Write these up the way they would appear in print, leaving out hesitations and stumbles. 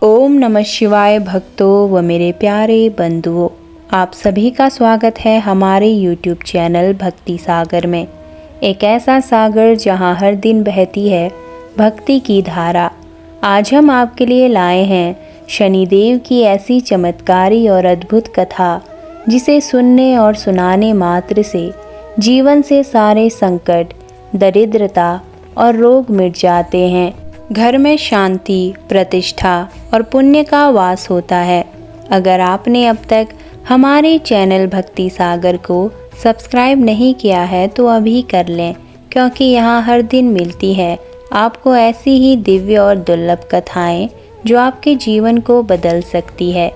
ओम नमः शिवाय भक्तों व मेरे प्यारे बंधुओं, आप सभी का स्वागत है हमारे YouTube चैनल भक्ति सागर में। एक ऐसा सागर जहां हर दिन बहती है भक्ति की धारा। आज हम आपके लिए लाए हैं शनिदेव की ऐसी चमत्कारी और अद्भुत कथा जिसे सुनने और सुनाने मात्र से जीवन से सारे संकट, दरिद्रता और रोग मिट जाते हैं। घर में शांति, प्रतिष्ठा और पुण्य का वास होता है। अगर आपने अब तक हमारे चैनल भक्ति सागर को सब्सक्राइब नहीं किया है तो अभी कर लें, क्योंकि यहाँ हर दिन मिलती है आपको ऐसी ही दिव्य और दुर्लभ कथाएं जो आपके जीवन को बदल सकती है।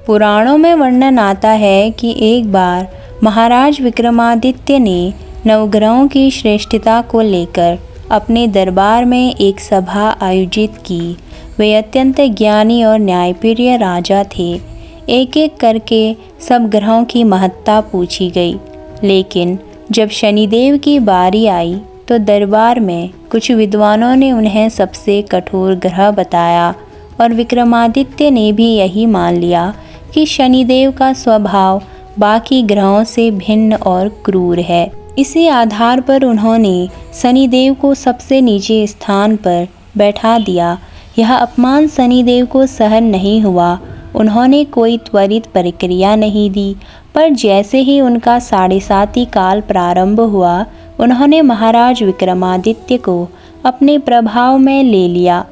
पुराणों में वर्णन आता है कि एक बार महाराज विक्रमादित्य ने नवग्रहों की श्रेष्ठता को लेकर अपने दरबार में एक सभा आयोजित की। वे अत्यंत ज्ञानी और न्यायप्रिय राजा थे। एक एक करके सब ग्रहों की महत्ता पूछी गई, लेकिन जब शनिदेव की बारी आई तो दरबार में कुछ विद्वानों ने उन्हें सबसे कठोर ग्रह बताया और विक्रमादित्य ने भी यही मान लिया कि शनिदेव का स्वभाव बाकी ग्रहों से भिन्न और क्रूर है। इसी आधार पर उन्होंने शनिदेव को सबसे नीचे स्थान पर बैठा दिया। यह अपमान शनिदेव को सहन नहीं हुआ। उन्होंने कोई त्वरित प्रक्रिया नहीं दी, पर जैसे ही उनका 7.5 काल प्रारंभ हुआ, उन्होंने महाराज विक्रमादित्य को अपने प्रभाव में ले लिया।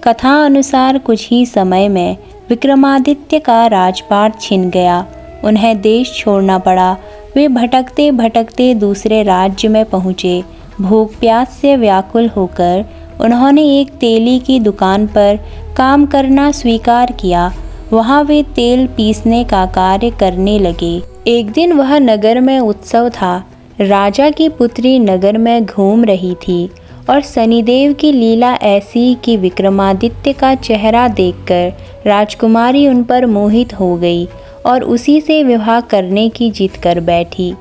कथा अनुसार कुछ ही समय में विक्रमादित्य का राजपाट छिन गया। उन्हें देश छोड़ना पड़ा। वे भटकते भटकते दूसरे राज्य में पहुँचे। भूख प्यास से व्याकुल होकर उन्होंने एक तेली की दुकान पर काम करना स्वीकार किया। वहाँ वे तेल पीसने का कार्य करने लगे। एक दिन वह नगर में उत्सव था। राजा की पुत्री नगर में घूम रही थी और शनिदेव की लीला ऐसी कि विक्रमादित्य का चेहरा देखकर राजकुमारी उन पर मोहित हो गई और उसी से विवाह करने की जिद कर बैठी।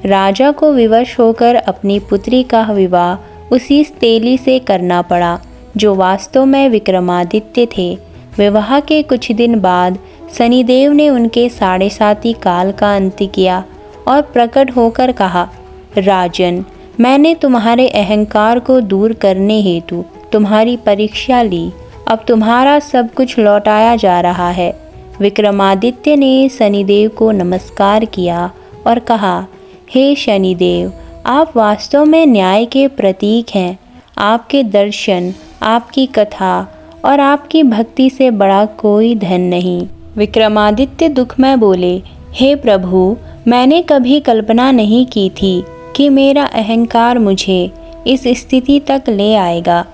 राजा को विवश होकर अपनी पुत्री का विवाह उसी तेली से करना पड़ा, जो वास्तव में विक्रमादित्य थे। विवाह के कुछ दिन बाद शनिदेव ने उनके 7.5 काल का अंत किया और प्रकट होकर कहा, राजन, मैंने तुम्हारे अहंकार को दूर करने हेतु तुम्हारी परीक्षा ली। अब तुम्हारा सब कुछ लौटाया जा रहा है। विक्रमादित्य ने शनिदेव को नमस्कार किया और कहा, हे शनिदेव, आप वास्तव में न्याय के प्रतीक हैं। आपके दर्शन, आपकी कथा और आपकी भक्ति से बड़ा कोई धन नहीं। विक्रमादित्य दुख में बोले, हे प्रभु, मैंने कभी कल्पना नहीं की थी कि मेरा अहंकार मुझे इस स्थिति तक ले आएगा।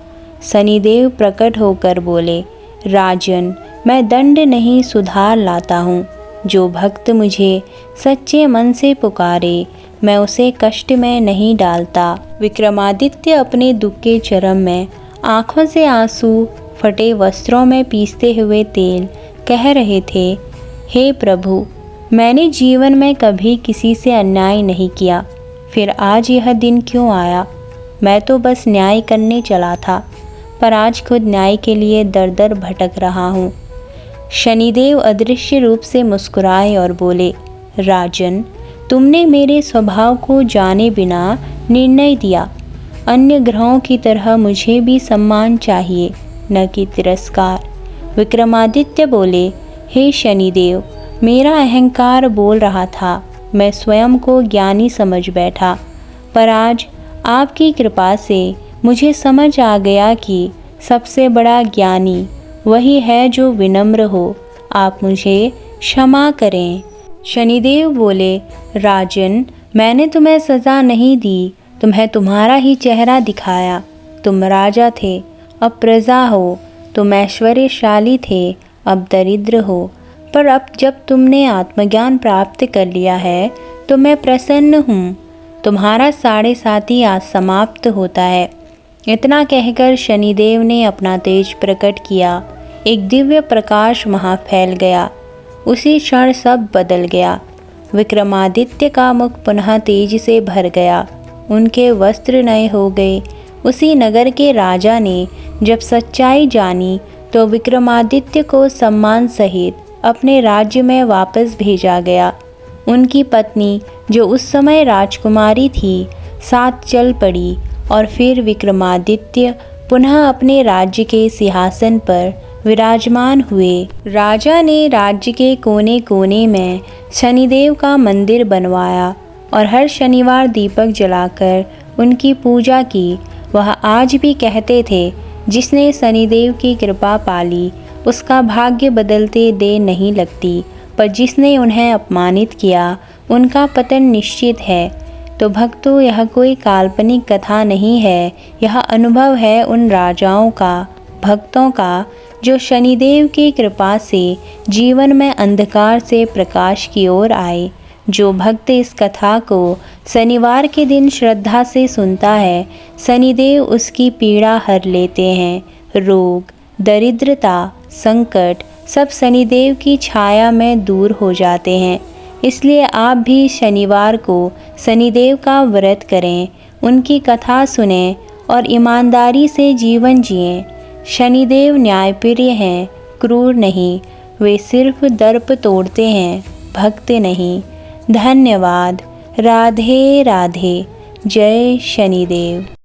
शनिदेव प्रकट होकर बोले, राजन, मैं दंड नहीं सुधार लाता हूँ। जो भक्त मुझे सच्चे मन से पुकारे, मैं उसे कष्ट में नहीं डालता। विक्रमादित्य अपने दुख के चरम में आंखों से आंसू, फटे वस्त्रों में पीसते हुए तेल कह रहे थे, हे प्रभु, मैंने जीवन में कभी किसी से अन्याय नहीं किया, फिर आज यह दिन क्यों आया? मैं तो बस न्याय करने चला था, पर आज खुद न्याय के लिए दर दर भटक रहा हूँ। शनिदेव अदृश्य रूप से मुस्कुराए और बोले, राजन, तुमने मेरे स्वभाव को जाने बिना निर्णय दिया। अन्य ग्रहों की तरह मुझे भी सम्मान चाहिए, न कि तिरस्कार। विक्रमादित्य बोले, हे शनिदेव, मेरा अहंकार बोल रहा था। मैं स्वयं को ज्ञानी समझ बैठा, पर आज आपकी कृपा से मुझे समझ आ गया कि सबसे बड़ा ज्ञानी वही है जो विनम्र हो। आप मुझे क्षमा करें। शनिदेव बोले, राजन, मैंने तुम्हें सज़ा नहीं दी, तुम्हें तुम्हारा ही चेहरा दिखाया। तुम राजा थे, अब प्रजा हो। तुम ऐश्वर्यशाली थे, अब दरिद्र हो। पर अब जब तुमने आत्मज्ञान प्राप्त कर लिया है तो मैं प्रसन्न हूँ। तुम्हारा 7.5 आज समाप्त होता है। इतना कहकर शनिदेव ने अपना तेज प्रकट किया। एक दिव्य प्रकाश वहाँ फैल गया। उसी क्षण सब बदल गया। विक्रमादित्य का मुख पुनः तेज से भर गया। उनके वस्त्र नए हो गए। उसी नगर के राजा ने जब सच्चाई जानी तो विक्रमादित्य को सम्मान सहित अपने राज्य में वापस भेजा गया। उनकी पत्नी, जो उस समय राजकुमारी थी, साथ चल पड़ी और फिर विक्रमादित्य पुनः अपने राज्य के सिंहासन पर विराजमान हुए। राजा ने राज्य के कोने कोने में शनिदेव का मंदिर बनवाया और हर शनिवार दीपक जलाकर उनकी पूजा की। वह आज भी कहते थे, जिसने शनिदेव की कृपा पाली उसका भाग्य बदलते देर नहीं लगती, पर जिसने उन्हें अपमानित किया उनका पतन निश्चित है। तो भक्तों, यह कोई काल्पनिक कथा नहीं है, यह अनुभव है उन राजाओं का, भक्तों का, जो शनिदेव की कृपा से जीवन में अंधकार से प्रकाश की ओर आए। जो भक्त इस कथा को शनिवार के दिन श्रद्धा से सुनता है, शनिदेव उसकी पीड़ा हर लेते हैं। रोग, दरिद्रता, संकट सब शनिदेव की छाया में दूर हो जाते हैं। इसलिए आप भी शनिवार को शनिदेव का व्रत करें, उनकी कथा सुनें और ईमानदारी से जीवन जिएं। शनिदेव न्यायप्रिय हैं, क्रूर नहीं। वे सिर्फ दर्प तोड़ते हैं, भक्त नहीं। धन्यवाद। राधे राधे। जय शनिदेव।